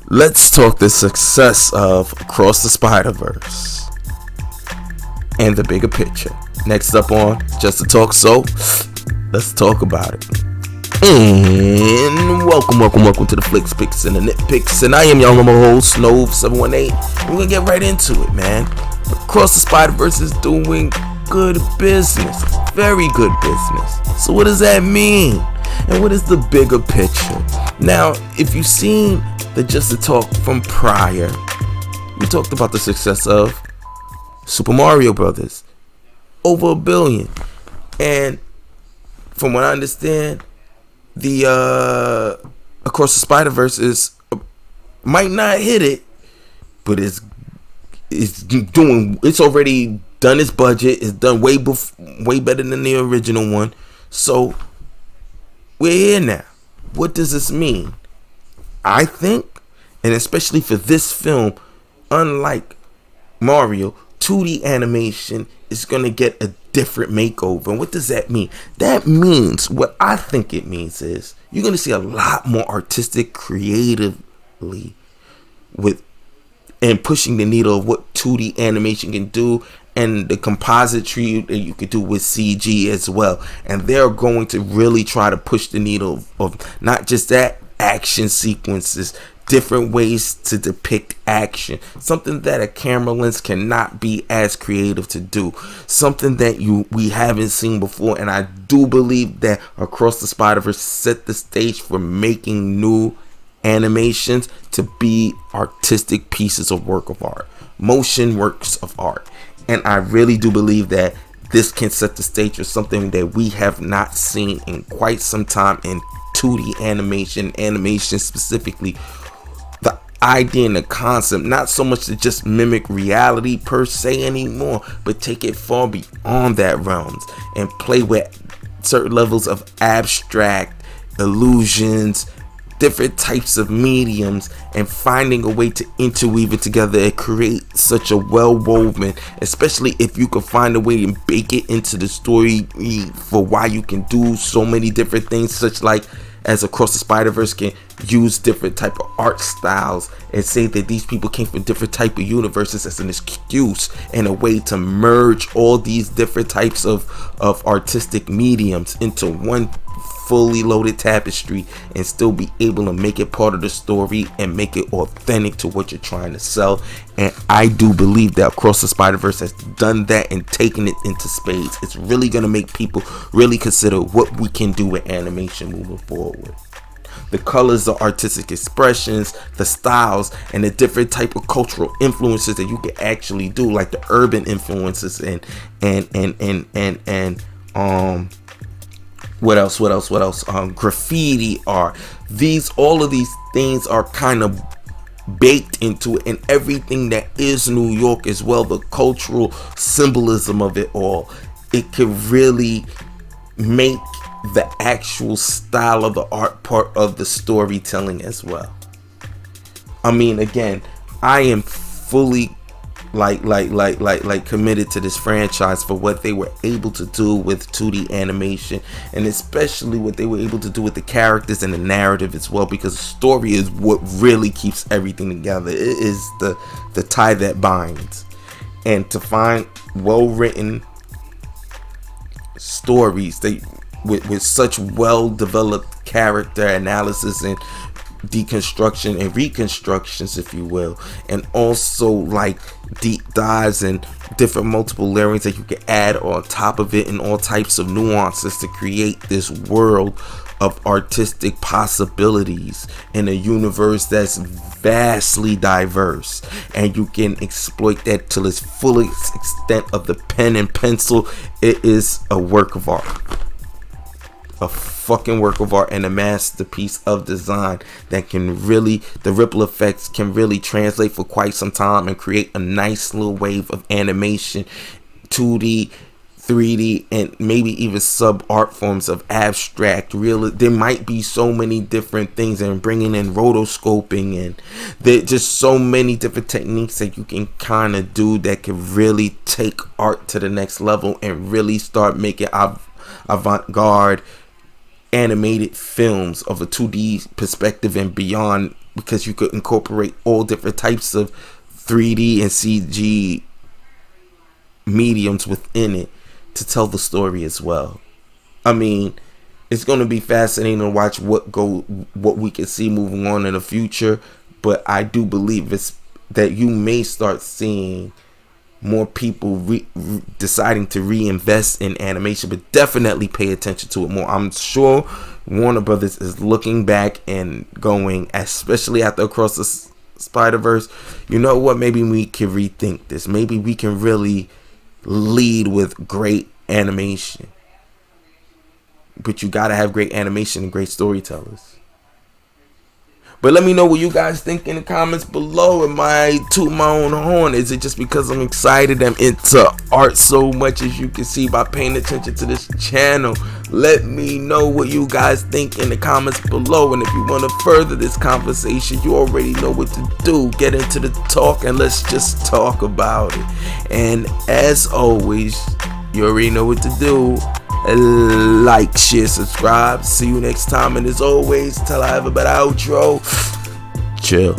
Let's talk the success of Across the Spider-Verse and the bigger picture. Next up on Just to Talk, so let's talk about it. And welcome to the Flicks Picks and the Nitpicks, and I am your host, Snove718. We're gonna get right into it, man. Across the Spider-Verse is doing good business, very good business. So what does that mean? And what is the bigger picture? Now, if you've seen the Just to Talk from prior, we talked about the success of Super Mario Brothers, over $1 billion, and from what I understand, the Across the Spider-Verse is might not hit it, but it's already done its budget. It's done way better than the original one. So we're here now. What does this mean? I think, and especially for this film, unlike Mario, 2D animation is going to get a different makeover. And what does that mean? That means, what I think it means is, you're going to see a lot more artistic creatively and pushing the needle of what 2D animation can do, and the compositry that you could do with CG as well. And they're going to really try to push the needle of not just that, action sequences, different ways to depict action, something that a camera lens cannot be as creative to do, something that we haven't seen before. And I do believe that Across the Spider-Verse set the stage for making new animations to be artistic pieces of work of art, motion works of art. And I really do believe that this can set the stage for something that we have not seen in quite some time in 2D animation specifically. The idea and the concept, not so much to just mimic reality per se anymore, but take it far beyond that realms and play with certain levels of abstract illusions, different types of mediums, and finding a way to interweave it together and create such a well-woven, especially if you can find a way to bake it into the story for why you can do so many different things, such like as Across the Spider-Verse can use different type of art styles and say that these people came from different type of universes as an excuse and a way to merge all these different types of artistic mediums into one fully loaded tapestry and still be able to make it part of the story and make it authentic to what you're trying to sell. And I do believe that Across the Spider-Verse has done that and taken it into spades. It's really going to make people really consider what we can do with animation moving forward. The colors, the artistic expressions, the styles, and the different type of cultural influences that you can actually do, like the urban influences and what else? Graffiti art. All of these things are kind of baked into it, and everything that is New York as well, the cultural symbolism of it all. It could really make the actual style of the art part of the storytelling as well. I mean, again, I am fully committed to this franchise for what they were able to do with 2D animation, and especially what they were able to do with the characters and the narrative as well, because the story is what really keeps everything together. It is the tie that binds. And to find well-written stories with such well-developed character analysis and deconstruction and reconstructions, if you will, and also like deep dives and different multiple layers that you can add on top of it, and all types of nuances to create this world of artistic possibilities in a universe that's vastly diverse, and you can exploit that to its fullest extent of the pen and pencil. It is a work of art, a fucking work of art, and a masterpiece of design that can really, the ripple effects can really translate for quite some time and create a nice little wave of animation, 2D, 3D, and maybe even sub art forms of abstract real. There might be so many different things, and bringing in rotoscoping, and there's just so many different techniques that you can kind of do that can really take art to the next level and really start making avant-garde animated films of a 2D perspective and beyond because you could incorporate all different types of 3D and CG mediums within it to tell the story as well. I mean, it's going to be fascinating to watch what we can see moving on in the future, but I do believe that you may start seeing more people deciding to reinvest in animation, but definitely pay attention to it more. I'm sure Warner Brothers is looking back and going, especially after Across the Spider-Verse, you know what, maybe we can rethink this. Maybe we can really lead with great animation. But you gotta have great animation and great storytellers. But let me know what you guys think in the comments below. Am I toot my own horn? Is it just because I'm excited, I'm into art so much, as you can see by paying attention to this channel? Let me know what you guys think in the comments below. And if you want to further this conversation, you already know what to do. Get into the talk and let's just talk about it. And as always, you already know what to do. Like, share, subscribe. See you next time. And as always, till I have a better outro, chill.